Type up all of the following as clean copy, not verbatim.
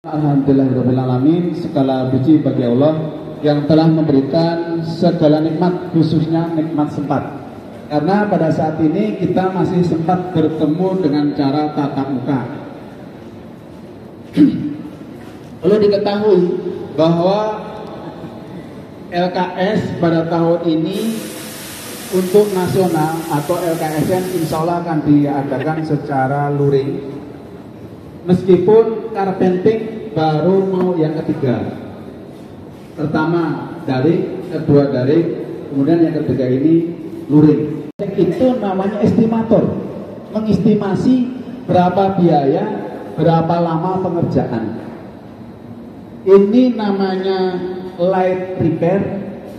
Alhamdulillahirrahmanirrahim. Segala puji bagi Allah yang telah memberikan segala nikmat, khususnya nikmat sempat. Karena pada saat ini kita masih sempat bertemu dengan cara tatap muka. Perlu diketahui bahwa LKS pada tahun ini untuk nasional atau LKSN insya Allah akan diadakan secara luring. Meskipun carpenting baru mau yang ketiga. Pertama daring, kedua daring, kemudian yang ketiga ini luring. Itu namanya estimator, mengestimasi berapa biaya, berapa lama pengerjaan. Ini namanya light repair,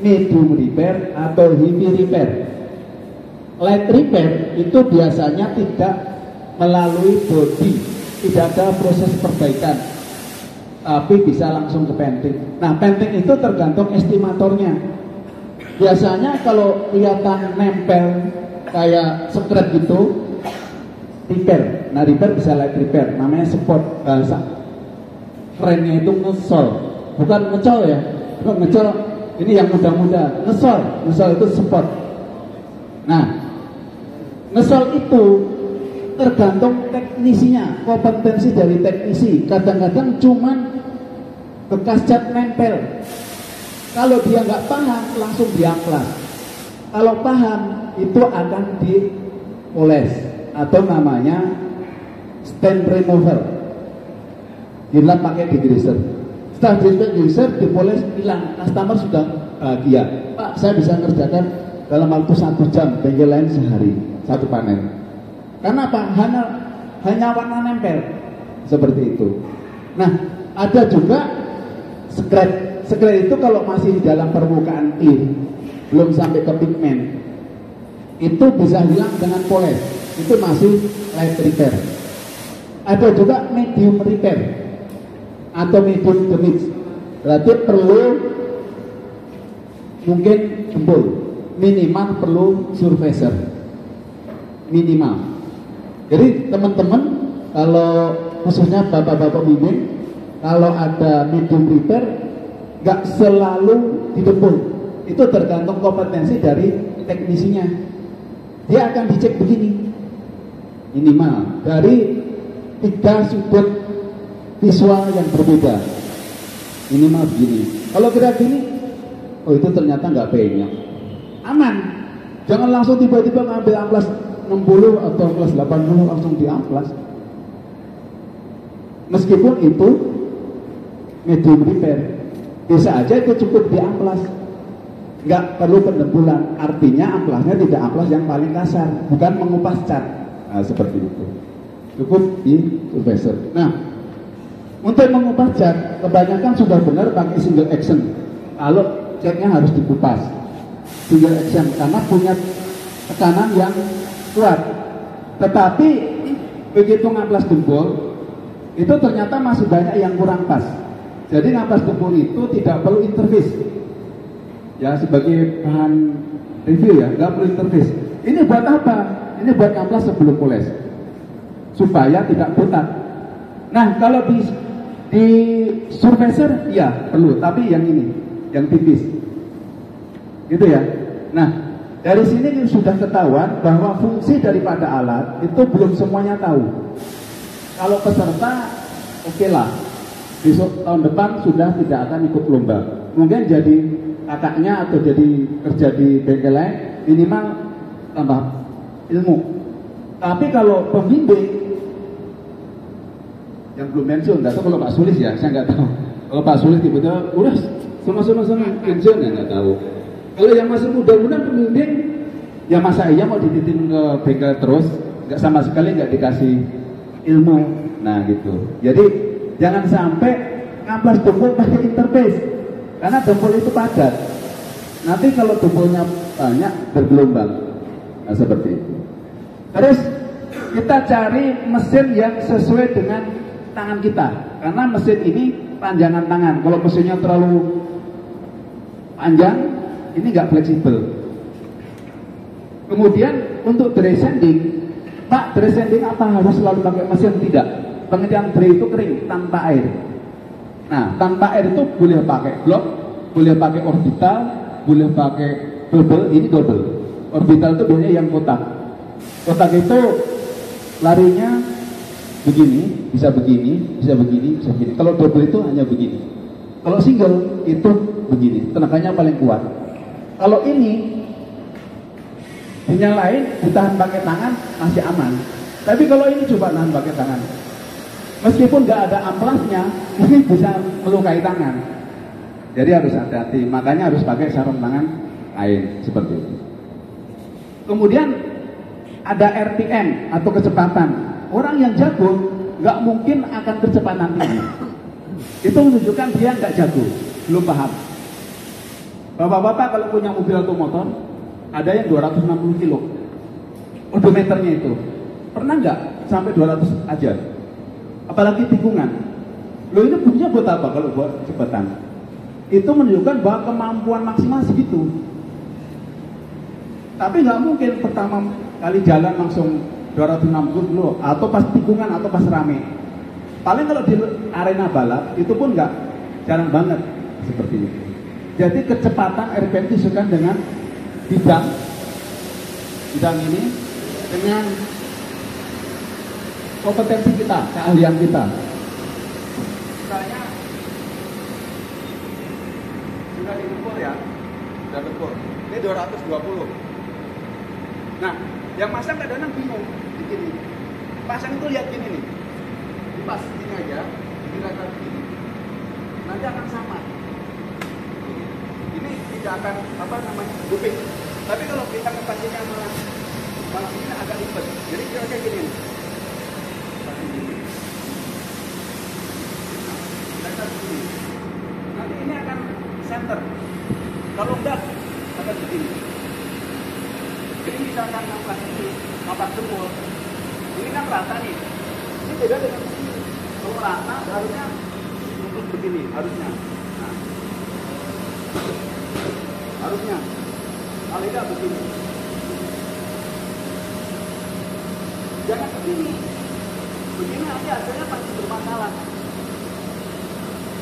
medium repair, atau heavy repair. Light repair itu biasanya tidak melalui body, tidak ada proses perbaikan, tapi bisa langsung ke painting. Nah, painting itu tergantung estimatornya. Biasanya kalau kelihatan nempel kayak skret gitu, repair. Nah, repair bisa light repair, namanya support bahasa. Frame-nya itu ngesol, bukan ngecol ya. Bukan ngecol, ini yang muda-muda. Ngesol itu support. Nah, ngesol itu tergantung teknisinya, kompetensi dari teknisi. Kadang-kadang cuman bekas cat nempel. Kalau dia nggak paham, langsung diamplas. Kalau paham, itu akan dipoles atau namanya stain remover. Dilap pakai degreaser. Setelah degreaser, dipoles, hilang. Customer sudah bahagia. Pak, saya bisa ngerjakan dalam waktu 1 jam, bengkel lain sehari, 1 panen. Karena apa? Hanya warna nempel seperti itu. Nah, ada juga skret. Skret itu kalau masih di dalam permukaan clear, belum sampai ke pigmen, itu bisa hilang dengan poles. Itu masih light repair. Ada juga medium repair atau medium damage. Berarti perlu mungkin jempol, minimal perlu surfacer, minimal. Jadi teman-teman, kalau khususnya bapak-bapak bimbing, kalau ada medium repair, nggak selalu didempul. Itu tergantung kompetensi dari teknisinya. Dia akan dicek begini, minimal dari 3 sudut visual yang berbeda, minimal begini. Kalau kira gini, oh itu ternyata nggak banyak, aman. Jangan langsung tiba-tiba ngambil amplas 60 atau kelas 80 langsung diamplas. Meskipun itu medium repair, bisa aja itu cukup diamplas, nggak perlu pendempulan. Artinya amplasnya tidak amplas yang paling kasar, bukan mengupas cat. Nah, seperti itu, cukup di surfacer. Nah, untuk mengupas cat kebanyakan sudah benar pakai single action. Kalau catnya harus dikupas single action karena punya tekanan yang kuat. Tetapi begitu ngamplas jempol, itu ternyata masih banyak yang kurang pas. Jadi ngamplas jempol itu tidak perlu interface. Ya, sebagai bahan review ya, nggak perlu interface. Ini buat apa? Ini buat ngamplas sebelum poles, supaya tidak botak. Nah, kalau di surfacer ya perlu, tapi yang ini, yang tipis, gitu ya. Nah, dari sini sudah ketahuan bahwa fungsi daripada alat itu belum semuanya tahu. Kalau peserta, oke lah, besok tahun depan sudah tidak akan ikut lomba. Mungkin jadi kakaknya atau jadi kerja di bengkel lain, minimal tambah ilmu. Tapi kalau pembimbing yang belum pensiun, nggak tahu kalau Pak Sulis ya, saya nggak tahu. Kalau Pak Sulis tiba-tiba udah sama pensiun ya nggak tahu. Kalau yang masih muda-muda pembimbing, ya masa iya mau dititipin ke bengkel terus, nggak sama sekali nggak dikasih ilmu. Nah gitu. Jadi jangan sampai ngamplas jempol pakai interface, karena jempol itu padat. Nanti kalau jempolnya banyak bergelombang, nah seperti itu. Terus kita cari mesin yang sesuai dengan tangan kita, karena mesin ini panjangan tangan. Kalau mesinnya terlalu panjang, ini nggak fleksibel. Kemudian untuk dry sanding, Pak, dry sanding apa harus selalu pakai mesin? Tidak. Pengerjaan dry itu kering tanpa air. Nah, tanpa air itu boleh pakai blok, boleh pakai orbital, boleh pakai double. Ini double. Orbital itu biasanya yang kotak. Kotak itu larinya begini, bisa begini, bisa begini, bisa begini. Kalau double itu hanya begini. Kalau single itu begini, tenaganya paling kuat. Kalau ini dinyalain, ditahan pakai tangan masih aman. Tapi kalau ini coba nahan pakai tangan, meskipun nggak ada amplasnya, ini bisa melukai tangan. Jadi harus hati-hati. Makanya harus pakai sarung tangan kain seperti itu. Kemudian ada RPM atau kecepatan. Orang yang jago nggak mungkin akan kecepatan tinggi. Itu menunjukkan dia nggak jago, belum paham. Bapak-bapak kalau punya mobil atau motor, ada yang 260 kilo odometernya itu. Pernah nggak sampai 200 aja? Apalagi tikungan. Loh, ini bunyinya buat apa kalau buat kecepatan? Itu menunjukkan bahwa kemampuan maksimal segitu. Tapi nggak mungkin pertama kali jalan langsung 260 dulu, atau pas tikungan atau pas rame. Paling kalau di arena balap itu pun nggak, jarang banget seperti itu. Jadi kecepatan RPM disesuaikan dengan bidang ini dengan kompetensi kita, keahlian kita. Misalnya sudah diukur ya, sudah diukur. Ini 220. Nah, yang masang kadang-kadang bingung begini. Pasang itu lihat gini nih. Pas ini aja, gerakan begini. Nanti akan sama. Ini tidak akan looping. Tapi kalau kita ngepasnya malah ini agak ribet. Jadi kira-kira gini nih. Nanti ini akan center. Kalau enggak akan begini. Jadi misalkan nafas ini, nafas jempol, ini kan rata nih. Ini beda dengan begini. Kalau rata harusnya untuk begini, harusnya. Nah. Harusnya. Kalau tidak begini. Jangan begini. Begini nanti hasilnya pasti bermasalah.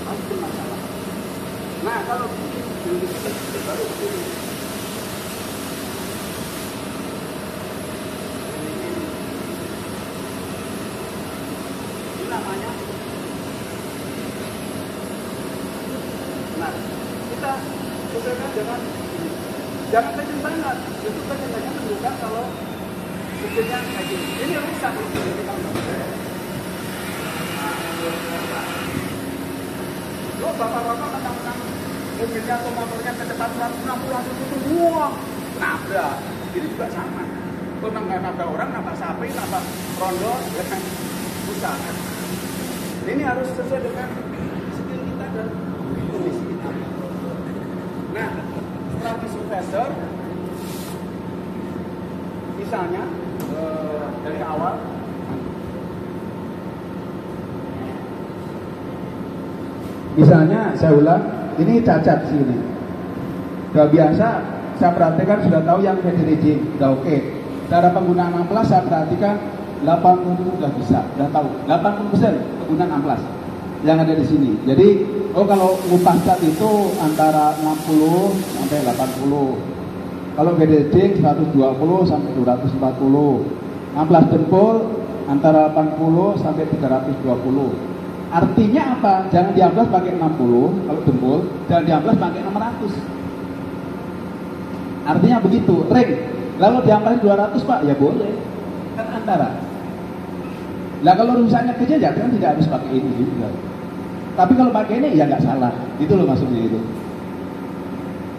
Pasti bermasalah. Nah, kalau begini, baru begini. Namanya. Nah, kita sesuaikan dengan ini. Jangan kenceng banget. Itu kencengnya menunjukkan kalau mesinnya kayak gini. Ini rusak loh. Lo bapak-bapak mentang-mentang mobilnya atau motornya kecepatan 160 langsung itu, wah, nabrak. Ini juga sama. Lo nabrak orang, nabrak sapi, nabrak rondo, ya kan rusak. Ini harus sesuai dengan skill kita dan kondisi kita. Nah, strategi supervisor, misalnya dari awal, misalnya saya ulang, ini cacat sini. Sudah biasa, saya perhatikan sudah tahu yang PDRJ, sudah oke. Cara penggunaan amplas saya perhatikan 80 sudah bisa, sudah tahu 80% penggunaan amplas yang ada di sini. Jadi, kalau ngupas cat itu antara 60 sampai 80. Kalau BDD 120 sampai 240. Amplas jempol antara 80 sampai 320. Artinya apa? Jangan diamplas pakai 60 kalau jempol, jangan diamplas pakai 600. Artinya begitu, ring. Lalu diamplas 200 Pak, ya boleh. Kan antara. Nah kalau rusaknya kecil ya kan tidak harus pakai ini juga. Tapi kalau pakai ini ya nggak salah. Itu loh maksudnya itu.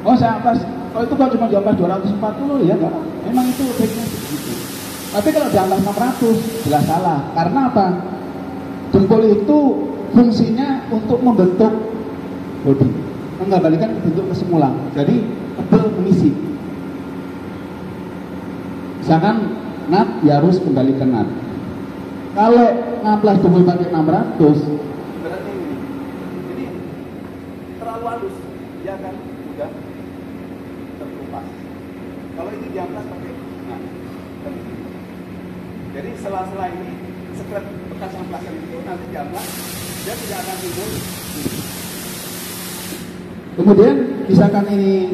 Oh saya amplas, kalau itu kalau cuma diamplas 240 ya nggak. Memang itu ringnya begitu. Tapi kalau diamplas 600 jelas salah. Karena apa? Jempol itu fungsinya untuk membentuk bodi, mengembalikan bentuk ke semula. Jadi tebal mengisi. Misalkan nut ya harus kembali ke nut. Kalau ngamplas jempol pakai 600 berarti ini terlalu halus, ya kan udah terkelupas. Kalau ini diamplas pakai nut. Jadi sela-sela ini sekret bekas amplasan itu nanti diamplas dia tidak akan timbul. Kemudian misalkan ini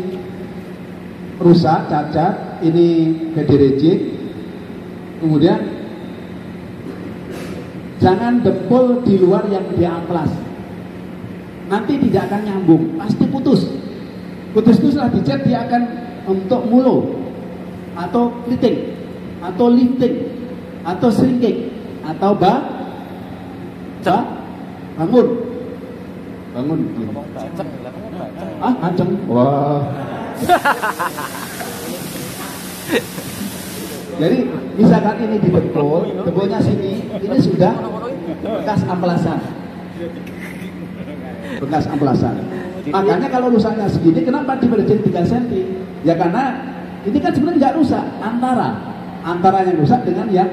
rusak, cacat, ini kederejik, kemudian jangan dempul di luar yang di amplas, nanti tidak akan nyambung, pasti putus. Putus itu setelah dicat dia akan untuk mulu, atau keriting, atau lifting, atau shrinking, atau bangun. Hanceng. Wah. Jadi misalkan ini dibekul, dempulnya sini, ini sudah bekas amplasan. Makanya kalau rusaknya segini, kenapa divergen 3 cm? Ya karena ini kan sebenarnya nggak rusak, antara yang rusak dengan yang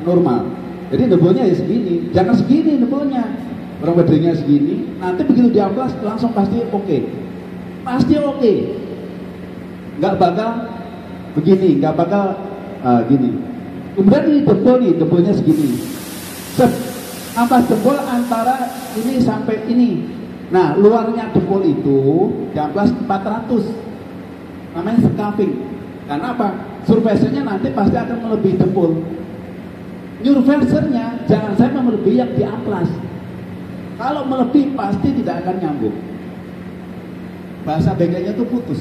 normal. Jadi dempulnya ya segini, jangan segini dempulnya. Orang bedanya segini, nanti begitu diamplas langsung pasti oke. Pasti oke. Nggak bakal begini, nggak bakal gini. Kemudian ini dempulnya segini. Amplas dempul antara ini sampai ini. Nah, luarnya dempul itu diamplas 400. Namanya scuffing. Karena apa? Surfacernya nanti pasti akan melebihi dempul. Surfacernya jangan sampai melebihi yang diamplas. Kalau melebihi pasti tidak akan nyambung. Bahasa bengkelnya itu putus.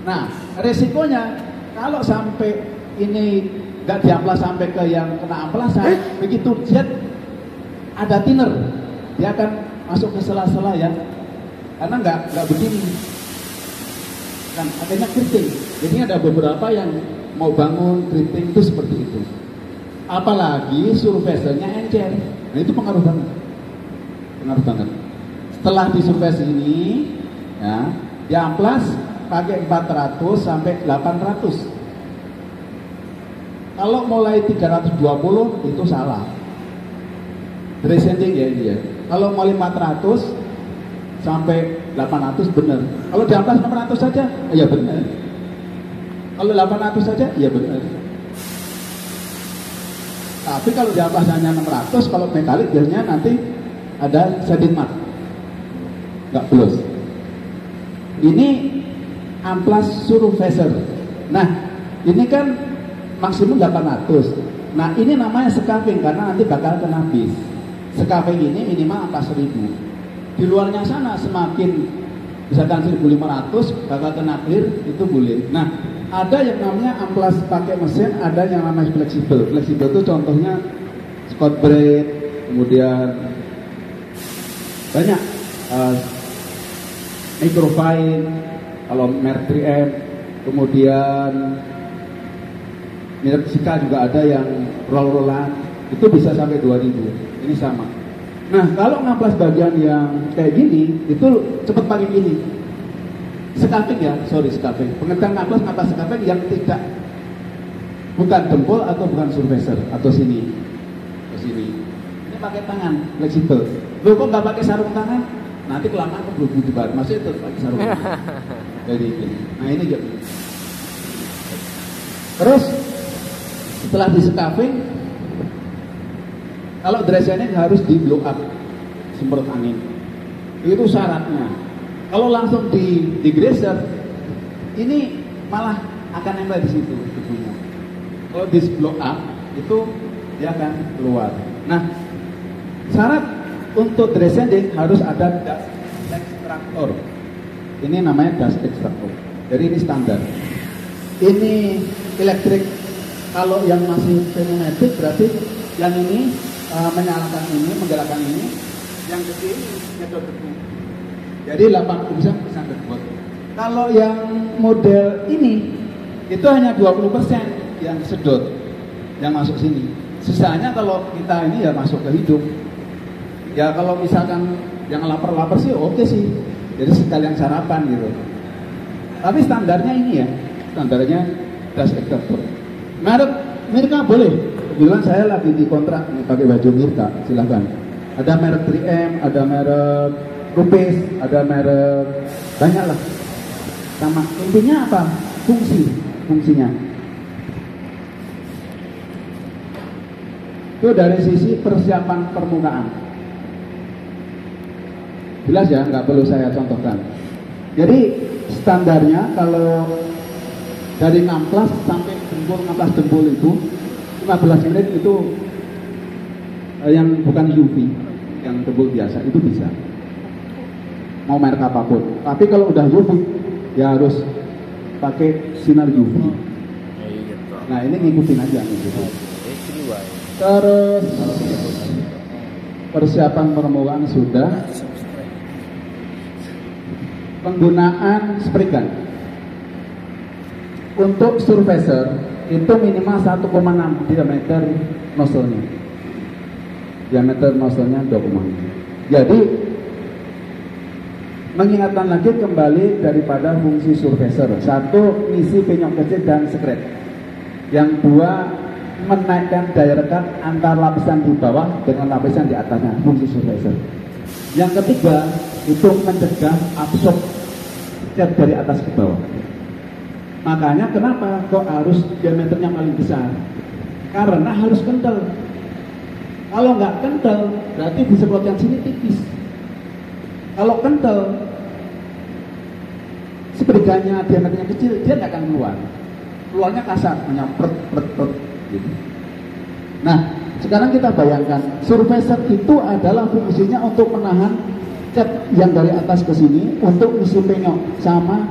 Nah, resikonya kalau sampai ini nggak diamplas sampai ke yang kena amplasan, begitu jet ada thinner, dia akan masuk ke sela-sela ya, karena nggak begini, kan akhirnya keriting. Jadi ada beberapa yang mau bangun keriting itu seperti itu. Apalagi surfacernya encer, nah itu pengaruh banget. Setelah disurface ini, ya, diamplas pakai 400 sampai 800. Kalau mulai 320 itu salah. Descending ya ini ya. Kalau mulai 400 sampai 800 benar. Kalau diamplas 600 saja, ya benar. Kalau 800 saja, ya benar. Tapi kalau diamplas hanya 600, kalau metalik biasanya nanti ada sedin mat, nggak plus. Ini amplas surfacer. Nah, ini kan maksimum 800. Nah, ini namanya scuffing karena nanti bakal kena bis. Scuffing ini minimal amplas 1000. Di luarnya sana semakin misalkan 1500 bakal kena clear, itu boleh. Nah, ada yang namanya amplas pakai mesin, ada yang namanya fleksibel. Fleksibel itu contohnya Scott Braid, kemudian banyak microfine, kalau merek 3M, kemudian merek Sika juga ada yang roll-rollan, itu bisa sampai 2000. Ini sama. Nah, kalau ngamplas bagian yang kayak gini, itu cepat pakai gini. Scuffing ya, scuffing. Pengertian ngamplas scuffing yang tidak, bukan dempul atau bukan surfacer atau sini, Ini pakai tangan, fleksibel. Lo kok nggak pakai sarung tangan? Nanti kelamaan keburu jebar. Maksudnya itu pakai sarung tangan. Jadi ini. Nah ini gitu. Terus setelah di scuffing, kalau dressing harus di blow up, semprot angin. Itu syaratnya. Kalau langsung di grazer, ini malah akan nempel di situ debunya. Kalau di blow up itu dia akan keluar. Nah, syarat untuk descending harus ada dust extractor. Ini namanya dust extractor. Jadi ini standar. Ini elektrik. Kalau yang masih pneumatik berarti yang ini menyalakan ini, menggerakkan ini. Yang kecil ini nyedot debu. Jadi 80% bisa debu. Kalau yang model ini itu hanya 20% yang sedot, yang masuk sini. Sisanya kalau kita ini ya masuk ke hidung. Ya kalau misalkan yang lapar-lapar sih oke sih. Jadi sekalian sarapan gitu. Tapi standarnya ini ya. Standarnya dust extractor. Merek Mirka boleh. Kebetulan saya lagi di kontrak nih pakai baju Mirka, silahkan. Ada merek 3M, ada merek Rupes, ada merek banyak lah. Sama intinya apa? Fungsinya. Itu dari sisi persiapan permukaan. Jelas ya, nggak perlu saya contohkan. Jadi standarnya kalau dari 16 sampai jempol 16 jempol itu 15 menit itu yang bukan UV, yang jempol biasa itu bisa. Mau merek apapun. Tapi kalau udah UV ya harus pakai sinar UV. Nah ini ngikutin aja gitu. Terus persiapan permukaan sudah. Penggunaan spray gun untuk surfacer itu minimal 1,6 diameter nozzle-nya. Diameter nozzle-nya 2,6. Jadi mengingatkan lagi kembali daripada fungsi surfacer. Satu, ngisi penyok kecil dan sekret. Yang dua, menaikkan daya rekat antar lapisan di bawah dengan lapisan di atasnya, fungsi surfacer. Yang ketiga, itu mencegah absorb cat dari atas ke bawah. Makanya kenapa kok harus diameternya paling besar? Karena harus kental. Kalau nggak kental, berarti disemprotkan sini tipis. Kalau kental, sepertiganya diameternya kecil, dia nggak akan keluar. Keluarnya kasar, hanya prut gitu. Nah, sekarang kita bayangkan, surfacer itu adalah fungsinya untuk menahan cat yang dari atas ke sini untuk isi penyok sama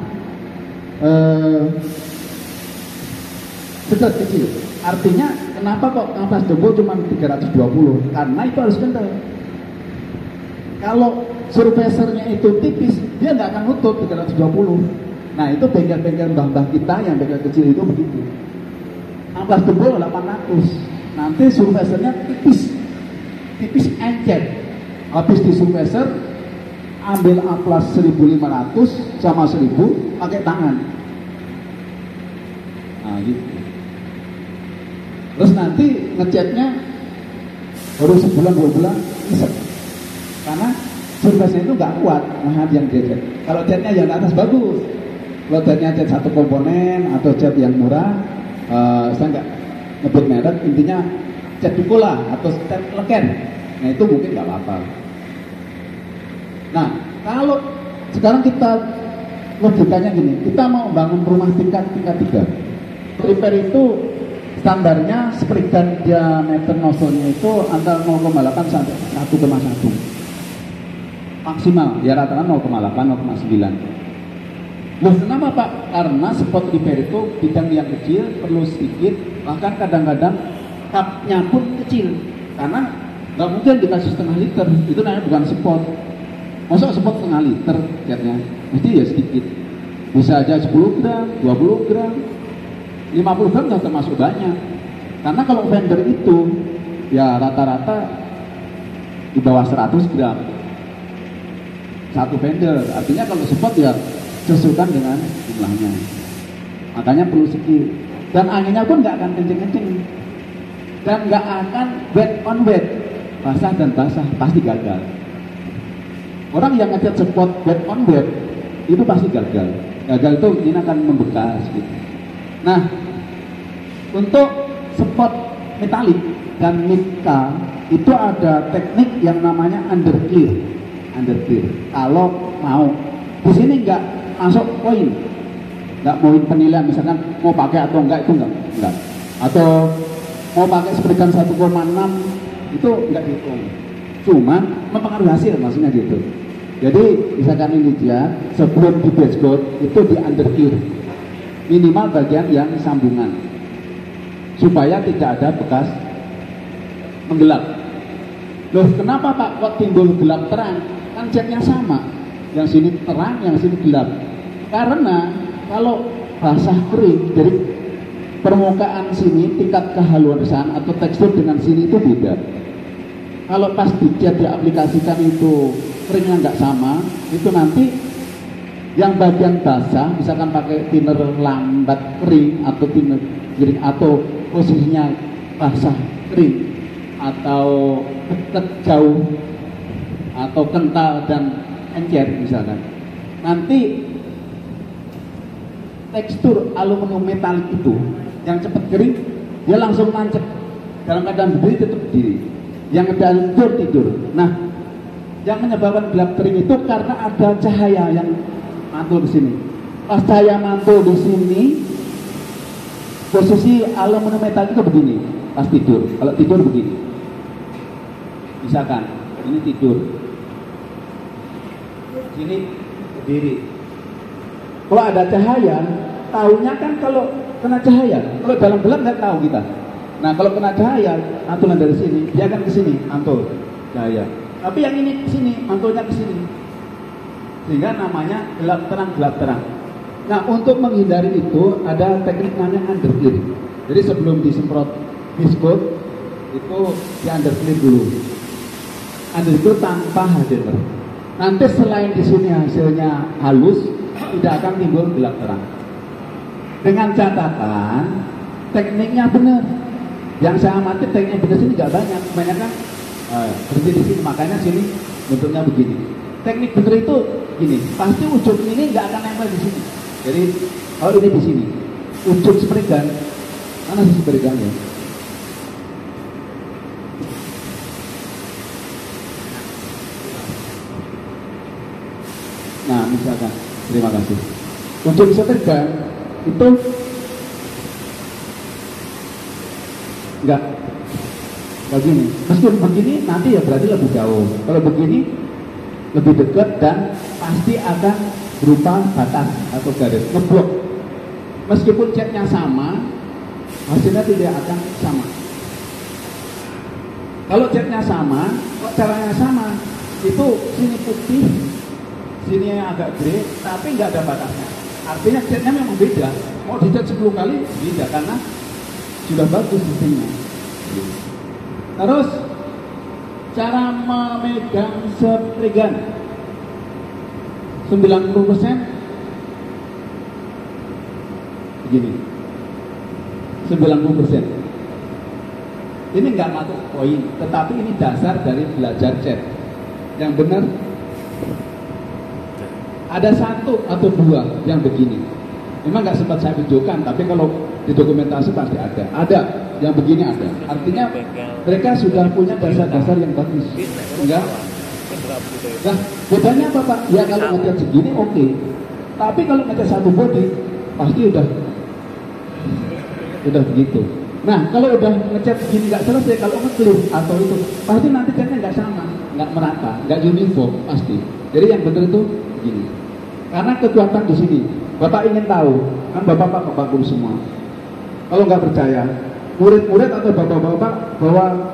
sekat kecil. Artinya kenapa kok nafas jempol cuma 320? Karena itu harus kental. Kalau surfacernya itu tipis, dia nggak akan nutup 320. Nah itu bengkel-bengkel mbah-mbah kita yang bengkel kecil itu begitu. Nafas jempol 800. Nanti surfacernya tipis encer. Habis di surfacer ambil amplas 1500 sama 1000 pakai tangan. Nah gitu. Terus nanti ngecatnya baru sebulan 2 bulan isep. Karena surface itu nggak kuat nahan yang dia cat. Kalau catnya yang di atas bagus. Kalau catnya cat satu komponen atau cat yang murah, saya nggak nyebut merek, intinya cat Pikola atau cat leken. Nah itu mungkin nggak apa-apa. Nah, kalau sekarang kita logikanya gini, kita mau bangun rumah tingkat 3. Repair itu standarnya spray gun diameter nozzle-nya itu antara 0,8 sampai 1,1. Maksimal, ya rata-rata 0,8, 0,9. Loh kenapa Pak? Karena spot repair itu bidang yang kecil, perlu sedikit, bahkan kadang-kadang cupnya pun kecil. Karena nggak mungkin dikasih setengah liter, itu namanya bukan spot. Masa spot setengah liter catnya, mesti ya sedikit. Bisa aja 10 gram, 20 gram, 50 gram sudah termasuk banyak. Karena kalau vendor itu ya rata-rata di bawah 100 gram satu vendor. Artinya kalau spot ya sesuaikan dengan jumlahnya. Makanya perlu skill. Dan anginnya pun nggak akan kenceng-kenceng. Dan nggak akan wet on wet. Basah dan basah pasti gagal. Orang yang ngecat spot wet on wet itu pasti gagal. Gagal itu ini akan membekas gitu. Nah, untuk spot metalik dan nika itu ada teknik yang namanya underclear. Kalau mau di sini nggak masuk poin, nggak poin penilaian misalkan mau pakai atau enggak itu enggak. Atau mau pakai spray gun 1,6 itu enggak dihitung. Cuman mempengaruhi hasil maksudnya gitu. Jadi misalkan ini dia sebelum di dashboard itu di undercure minimal bagian yang sambungan supaya tidak ada bekas menggelap. Loh kenapa Pak kok timbul gelap terang? Kan catnya sama, yang sini terang, yang sini gelap. Karena kalau basah kering dari permukaan sini tingkat kehalusan atau tekstur dengan sini itu beda. Kalau pas dicat diaplikasikan itu keringnya nggak sama, itu nanti yang bagian basah misalkan pakai thinner lambat kering atau thinner kering atau posisinya basah kering atau dekat jauh atau kental dan encer misalkan, nanti tekstur aluminium metalik itu yang cepat kering dia langsung nancep dalam keadaan berdiri tetap berdiri, yang keadaan tidur. Nah Yang menyebabkan gelap kering itu karena ada cahaya yang mantul di sini. Pas cahaya mantul di sini, posisi aluminium metal itu begini. Pas tidur, kalau tidur begini. Misalkan ini tidur, sini berdiri. Kalau ada cahaya, tahunya kan kalau kena cahaya. Kalau dalam gelap nggak tahu kita. Nah kalau kena cahaya, mantulan dari sini, dia akan ke sini, mantul cahaya. Tapi yang ini ke sini, mantulnya ke sini. Sehingga namanya gelap terang, gelap terang. Nah untuk menghindari itu ada teknik namanya underclear. Jadi sebelum disemprot biskut itu di underclear dulu. Underclear tanpa hardener. Nanti selain di sini hasilnya halus, tidak akan timbul gelap terang. Dengan catatan tekniknya benar. Yang saya amati tekniknya benar sini nggak banyak, kebanyakan berhenti di sini, makanya sini bentuknya begini. Teknik benar itu gini, pasti ujung ini nggak akan nempel di sini. Jadi kalau ini di sini, ujung spray mana sih spray gun ya? Nah misalkan, terima kasih. Ujung spray gun itu enggak begini. Meskipun begini nanti ya berarti lebih jauh. Kalau begini lebih dekat dan pasti akan berupa batas atau garis ngeblok. Meskipun catnya sama, hasilnya tidak akan sama. Kalau catnya sama, kok caranya sama? Itu sini putih, sini agak grey, tapi nggak ada batasnya. Artinya catnya memang beda. Mau dicat 10 kali beda karena sudah bagus sistemnya. Terus cara memegang spray gun 90% begini. 90%. Ini nggak masuk poin, tetapi ini dasar dari belajar cat. Yang benar ada 1 atau 2 yang begini. Memang nggak sempat saya tunjukkan, tapi kalau di dokumentasi pasti ada. Ada yang begini ada. Artinya mereka sudah punya dasar-dasar yang bagus. Enggak? Nah, bedanya apa Pak? Ya kalau ngecat segini oke. Tapi kalau ngecat satu body pasti udah begitu. Nah, kalau udah ngecat begini nggak selesai, kalau nge-clear atau itu pasti nanti catnya nggak sama, nggak merata, nggak uniform pasti. Jadi yang benar itu begini. Karena kekuatan di sini. Bapak ingin tahu, kan bapak guru semua. Kalau nggak percaya, murid-murid atau bapak-bapak bawa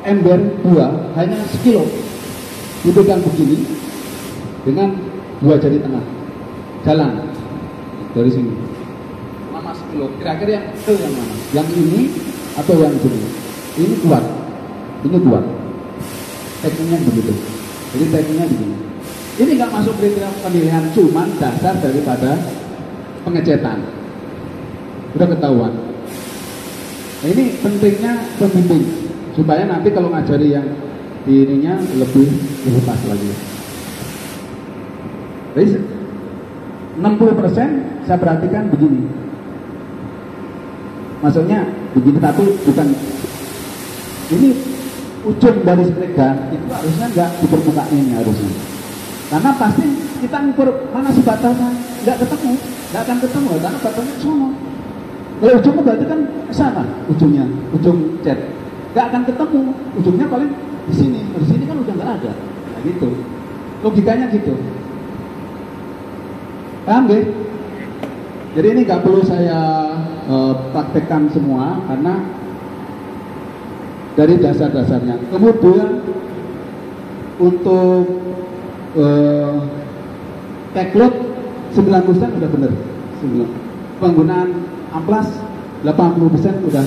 ember 2 hanya sekilo, dipegang begini dengan 2 jari tengah, jalan dari sini, lama sekilo. Kira-kira yang itu yang mana? Yang ini atau yang ini? Ini kuat, ini kuat. Tekniknya begitu. Jadi tekniknya begini. Ini nggak masuk kriteria penilaian, cuman dasar daripada pengecetan. Udah ketahuan. Nah, ini pentingnya pembimbing supaya nanti kalau ngajari yang di ininya lebih pas lagi. Jadi 60% saya perhatikan begini. Maksudnya begini, tapi bukan ini ujung dari spray gun itu harusnya nggak di permukaan ini harusnya. Karena pasti kita ngukur mana sih batasnya, nggak akan ketemu karena batasnya semua. Kalau ujungnya berarti kan sana ujungnya, ujung cat, nggak akan ketemu, ujungnya paling di sini kan udah nggak ada, nah, gitu. Logikanya gitu. Paham gak? Jadi ini nggak perlu saya praktekkan semua karena dari dasar-dasarnya. Kemudian untuk tagload 90% udah bener. Penggunaan amplas 80% udah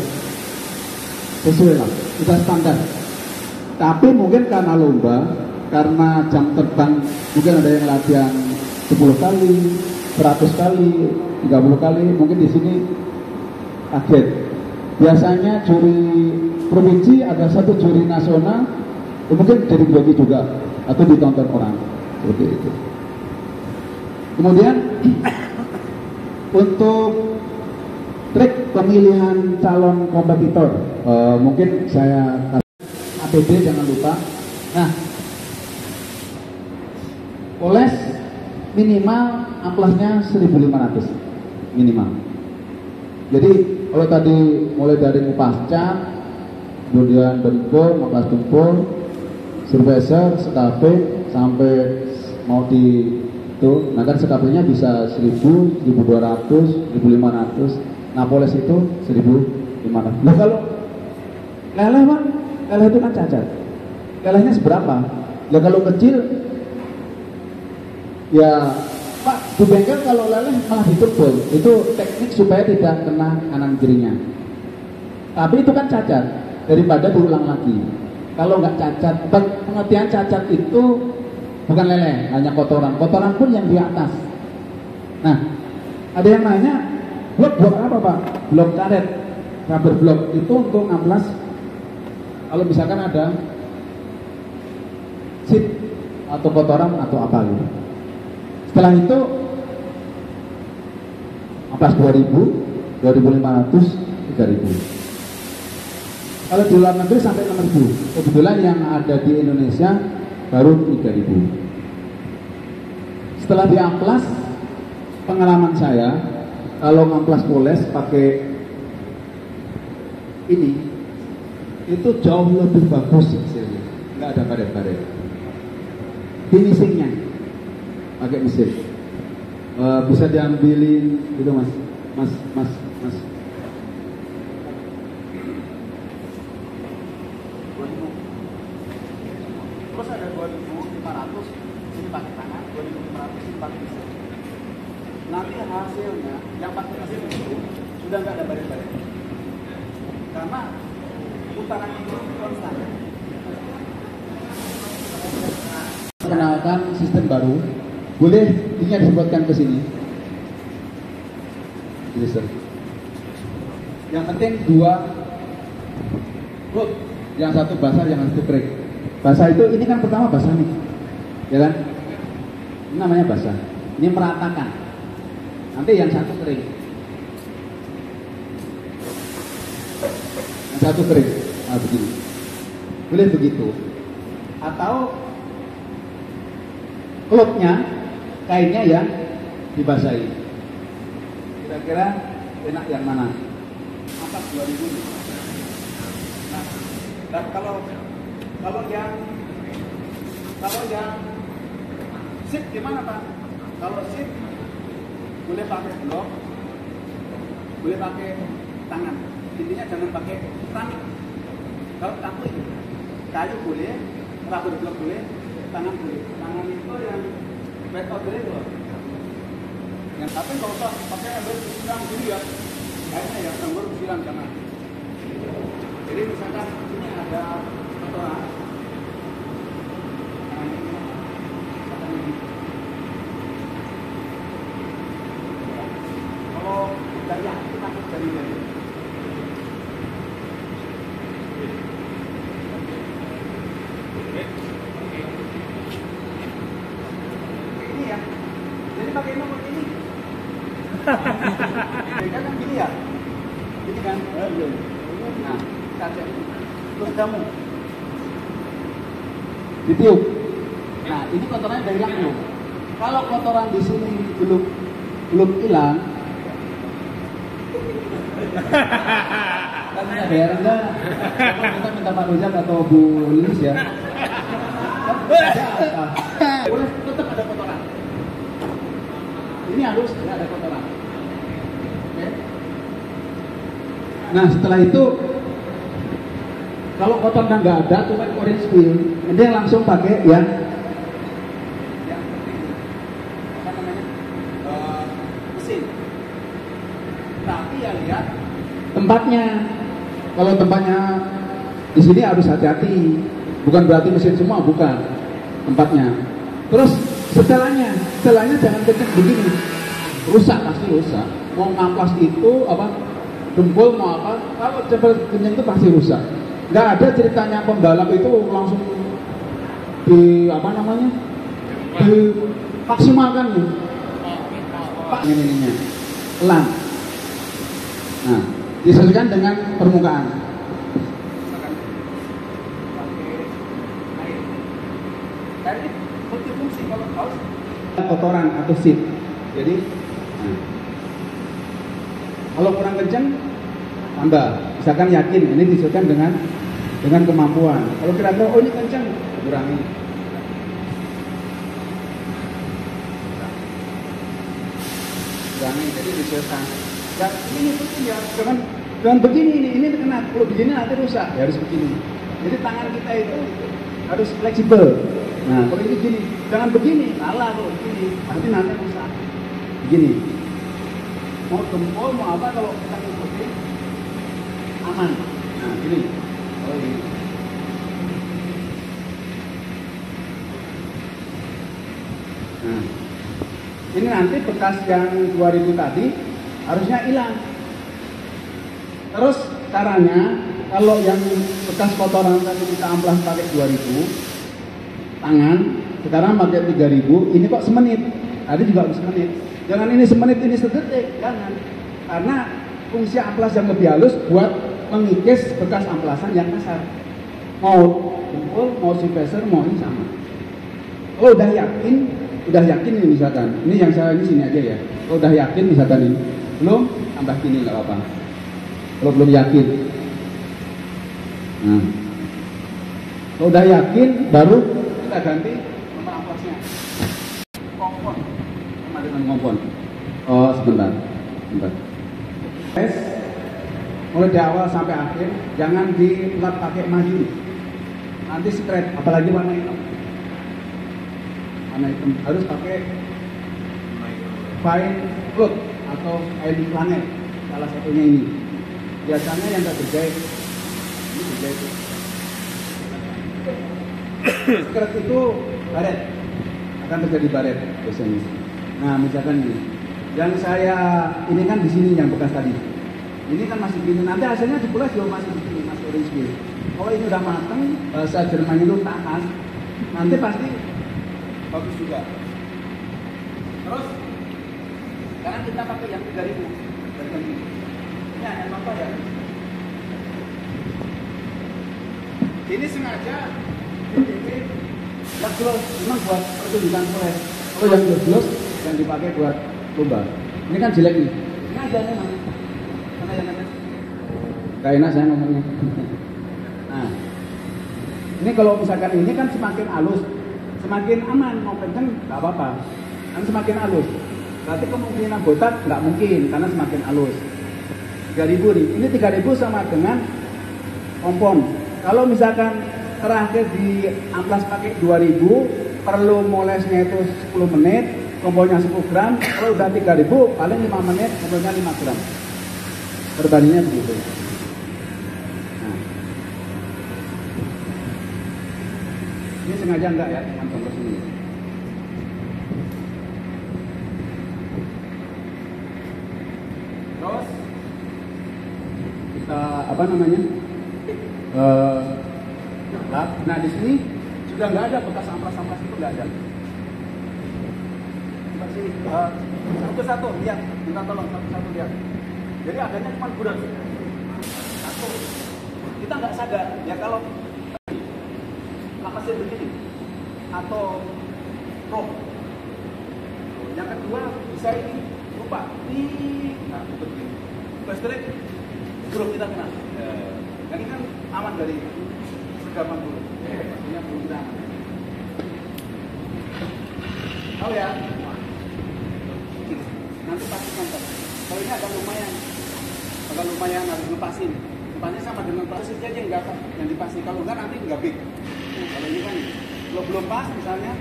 sesuai lah, udah standar. Tapi mungkin karena lomba, karena jam terbang, mungkin ada yang latihan 10 kali, 100 kali, 30 kali, mungkin di sini kaget. Biasanya juri provinsi ada 1 juri nasional, mungkin jadi bagi juga atau ditonton orang seperti itu. Kemudian untuk trik pemilihan calon kompetitor, mungkin saya APD jangan lupa. Nah, poles minimal amplasnya 1.500 minimal. Jadi kalau tadi mulai dari ngupas cat, kemudian dempul, ngupas dempul, surfacer, sekape sampai mau di itu, nah kan sekapenya bisa 1.000, 1.200, 1.500. Nah poles itu 1.500. Nah kalau leleh Pak, leleh itu kan cacat. Lelehnya seberapa? Nah kalau kecil, ya Pak di bengkel kalau leleh malah ditebel. Itu teknik supaya tidak kena kanan kirinya. Tapi itu kan cacat, daripada diulang lagi. Kalau nggak cacat, pengertian cacat itu bukan leleh, hanya kotoran. Kotoran pun yang di atas. Nah, ada yang nanya, blok apa Pak? Blok karet, rubber blok itu untuk amplas. Kalau misalkan ada seat atau kotoran atau apa gitu. Setelah itu amplas 2.000, 2.500, 3.000. Kalau di luar negeri sampai 6.000. Kebetulan yang ada di Indonesia baru 3.000. Setelah diamplas, pengalaman saya kalau ngamplas poles pakai ini itu jauh lebih bagus hasilnya, nggak ada karet-karet. Finishingnya pakai mesin bisa diambilin gitu mas. Terus ada 2.500 ini pakai tangan, 2.500 ini pakai mesin. Nanti hasilnya yang pakai mesin itu sudah nggak ada baret-baret karena putaran itu konstan. Kenalkan sistem baru, boleh linknya disebutkan ke sini. Yang penting 2 look, yang satu basah, yang satu kering. Basah itu ini kan pertama basah nih, ya kan? Ini namanya basah. Ini meratakan. Nanti yang satu kering. Yang satu kering. Nah begini. Boleh begitu. Atau klubnya, kainnya yang dibasahi. Kira-kira enak yang mana? Apa 2.000? Nah, kalau yang sip gimana Pak? Kalau sip boleh pakai blok, boleh pakai tangan. Intinya jangan pakai keramik. Kalau kayu boleh, rubber blok boleh, tangan boleh. Tangan itu yang red out boleh loh. Yang tapi nggak usah pakai ember siram dulu ya. Kayaknya ya ember siram jangan. Jadi misalkan ini ada kotoran. Kalau dari yang itu pakai jari-jari. Ini ya. Jadi pakai nomor ini. Jadi kan gini ya. Ini kan. Nah, kaca. Terus kamu ditiup. Nah, ini kotorannya udah hilang loh. Kalau kotoran di sini belum hilang, kan bayar enggak? Kita minta Pak Rojak atau Bu Lilis ya. Boleh tetap ada kotoran. Ini harus ada kotoran. Oke. Nah, setelah itu kalau kotoran nggak ada, cuma orange peel, dia langsung pakai yang apa namanya mesin. Tapi ya lihat tempatnya. Kalau tempatnya di sini harus hati-hati. Bukan berarti mesin semua, bukan tempatnya. Terus setelahnya jangan kenceng begini, rusak pasti rusak. Mau ngamplas itu apa dempul mau apa, kalau cepet kenceng itu pasti rusak. Nggak ada ceritanya pembalap itu langsung di apa namanya dimaksimalkan nih. Pak ininya pelan. Nah, disesuaikan dengan permukaan. Kayak ini multifungsi kalau haus kotoran atau seed. Jadi kalau kurang kencang tambah. Misalkan yakin ini disesuaikan dengan kemampuan. Kalau kira-kira oh ini kencang, kurangi. Jadi disesuaikan. Ya ini penting ya, jangan begini ini kena. Kalau begini nanti rusak, ya harus begini. Jadi tangan kita itu harus fleksibel. Nah kalau ini gini, jangan begini, salah kalau begini, nanti rusak. Begini. Mau jempol mau apa kalau kita ngikutin aman. Nah gini, kalau gini. Nah, ini nanti bekas yang 2000 tadi harusnya hilang. Terus caranya kalau yang bekas kotoran tadi kita amplas pakai 2000 tangan, sekarang pakai 3000, ini kok semenit. Tadi juga semenit. Jangan ini semenit, ini sedetik, jangan. Karena fungsi amplas yang lebih halus buat mengikis bekas amplasan yang kasar. Mau jempol, mau sipeser, mau ini sama. Kalau udah yakin ini misalkan, ini yang saya ini sini aja ya. Kalau udah yakin misalkan ini, belum tambah gini nggak apa-apa. Kalau belum yakin, nah, kalau udah yakin baru kita ganti nomor amplasnya. Kompon, sama dengan kompon. Oh sebentar. Tes mulai dari awal sampai akhir, jangan dilap pakai maju. Nanti spread, apalagi warna hitam. Harus pakai fine cloth atau kain planet, salah satunya ini. Biasanya yang nggak berjahit, ini berjahit. Spread itu baret, akan terjadi baret biasanya. Nah misalkan ini, yang saya ini kan di sini yang bekas tadi. Ini kan masih gini, nanti hasilnya dipulas juga masih begini, masih orange gini. Kalau ini udah matang, bahasa Jerman itu tahan, nanti pasti bagus juga. Terus sekarang kita pakai yang 3000. Ini hanya apa ya? Ini sengaja yang gloss memang buat pertunjukan kulit. Kalau yang gloss yang dipakai buat lomba. Ini kan jelek nih. Ini aja memang. Karena yang ada. Gak enak saya ngomongnya. Nah, ini kalau misalkan ini kan semakin halus, semakin aman, mau kenceng nggak apa-apa, kan semakin halus. Berarti kemungkinan botak nggak mungkin karena semakin halus. 3000 nih, ini 3000 sama dengan kompon. Kalau misalkan terakhir di amplas pakai 2000, perlu molesnya itu 10 menit, komponnya 10 gram. Kalau udah 3000, paling 5 menit, komponnya 5 gram. Perbandingannya begitu. Ini sengaja enggak ya, cuma contoh sini. Terus kita apa namanya? Lap. Nah di sini sudah nggak ada bekas amplas-amplas itu nggak ada. Masih satu-satu lihat, minta tolong satu-satu lihat. Jadi adanya cuma buram. Satu. Kita nggak sadar ya kalau masih begini atau roh. Yang kedua bisa ini lupa nah begini listrik grup kita kena ini kan aman dari segaman dulu ini belum kita aman. Tahu ya nanti pasti nonton kalau ini agak lumayan harus lepasin depannya sama dengan prosesnya aja enggak apa yang dipasi kalau enggak nanti enggak big. Kalau ini kan belum pas misalnya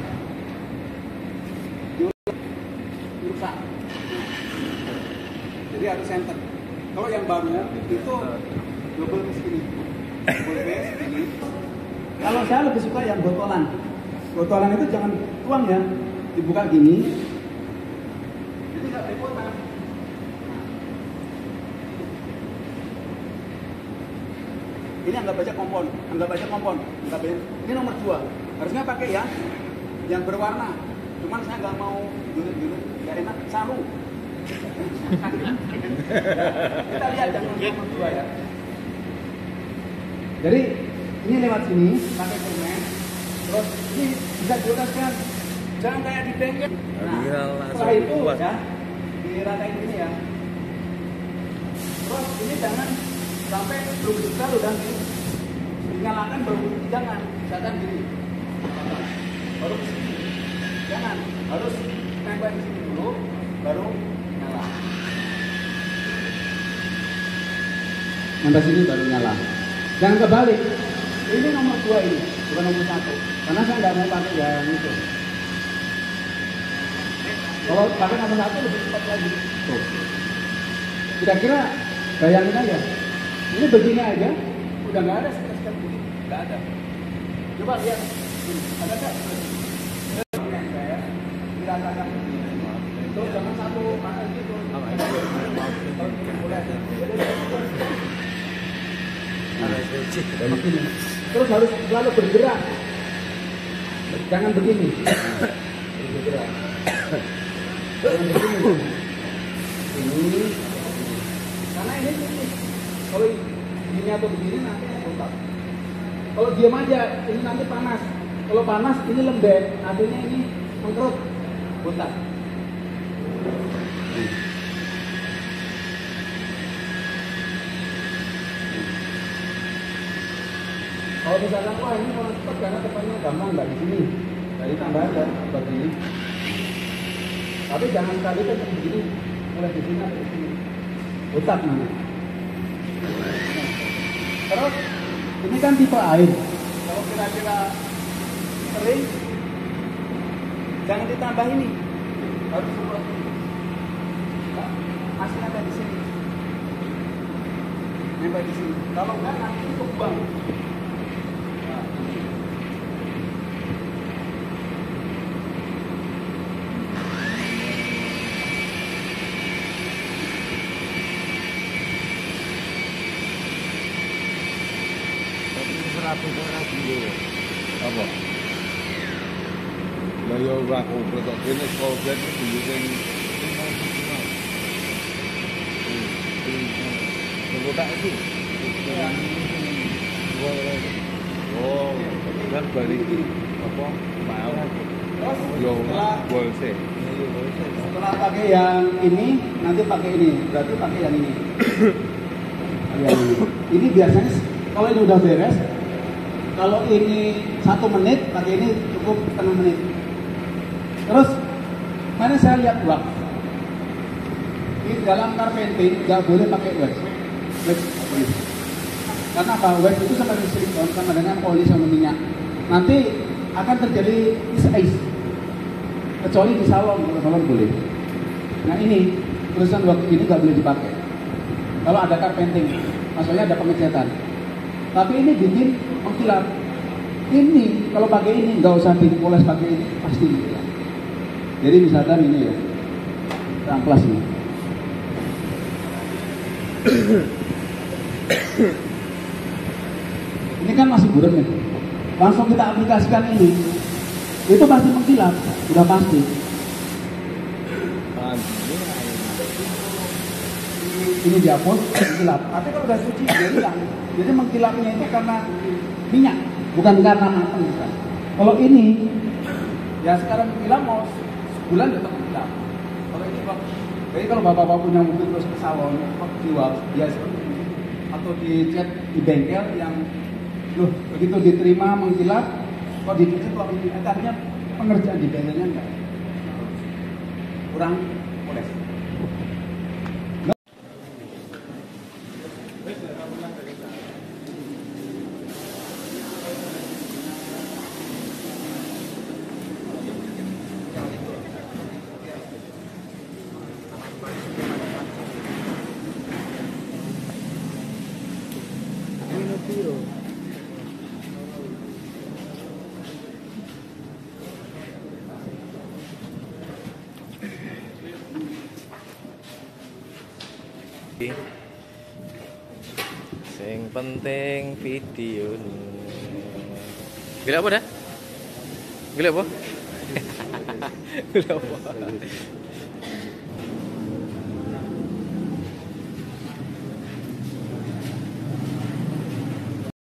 dirusak. Jadi harus center. Kalau yang baru itu double base ini. Double base ini. Kalau saya lebih suka yang botolan. Botolan itu jangan tuang ya, dibuka gini. Jadi nggak repotan. Ini anggap aja kompon, ini nomor 2. Harusnya pakai yang berwarna. Cuman saya nggak mau dulu, nggak enak saru. Kita lihat yang nomor 2 ya. Jadi ini lewat sini pakai permen, terus ini bisa dioleskan Jangan kayak di bengkel. Nah, Nyala, setelah itu kuat. ya diratain ini ya. Terus ini jangan sampai belum besar udah gini. Dinyalakan baru jangan, misalkan gini. Baru ke sini. Jangan, harus nempel di sini dulu, baru nyala. Nempel sini baru nyala. Jangan kebalik. Ini nomor 2 ini, bukan nomor 1. Karena saya nggak mau pakai yang itu. Kalau pakai nomor 1 lebih cepat lagi. Tuh. Kira-kira bayangin aja. Ini begini aja, udah nggak ada stres begini, nggak ada. Coba lihat, ada nggak? Saya dirasakan begini. Itu jangan satu makan gitu. Terus harus selalu bergerak. Jangan begini. Bergerak. Jangan begini. Ini. Karena ini kalau gini atau begini nanti bengkak. Kalau diam aja ini nanti panas. Kalau panas ini lembek, artinya ini mengkerut, bontak. Kalau misalkan wah ini mau cepat karena depannya gampang nggak di sini, dari tambah aja seperti ini. Tapi jangan sekali kan begini, mulai di sini atau di sini, bontak namanya. Terus ini kan tipe air. Kalau kira-kira kering, jangan ditambah ini, harus seperti ini. Nah, masih ada di sini, nempel di sini. Kalau enggak nanti itu kebuang. Apa? Lah ya ora komplit kok kene komplit iki sing tak itu. Oh, kan balik apa? Mau. Yo, bolse. Setelah pakai yang ini, nanti pakai ini. Berarti pakai yang ini. Yang ini. Ini biasanya kalau ini udah beres, kalau ini 1 menit, pakai ini cukup setengah menit. Terus, mana saya lihat wax. Di dalam carpenting nggak boleh pakai wax. Wax boleh. Karena apa? Wax itu sama dengan silikon, sama dengan poli sama minyak. Nanti akan terjadi ice. Kecuali di salon, kalau salon boleh. Nah ini, tulisan wax ini nggak boleh dipakai. Kalau ada carpenting, maksudnya ada pengecatan. Tapi ini bikin mengkilap. Ini kalau pakai ini nggak usah dipoles pakai ini pasti mengkilap. Jadi misalkan ini ya, amplas ini. Ini kan masih buram ya. Langsung kita aplikasikan ini, itu pasti mengkilap, sudah pasti. Ini dihapus, mengkilap. Tapi kalau udah suci dia hilang. Jadi mengkilapnya itu karena minyak, bukan karena matang. Bukan. Kalau ini, ya sekarang mengkilap mau sebulan tetap mengkilap. Kalau ini kok, jadi kalau bapak-bapak punya mobil terus ke salon, kok dijual biasa atau dicat di bengkel yang, loh begitu diterima mengkilap, kok dicuci kok ini, artinya pengerjaan di bengkelnya enggak kurang poles. Sing penting video. Gila apa dah? Gila apa? Gila apa?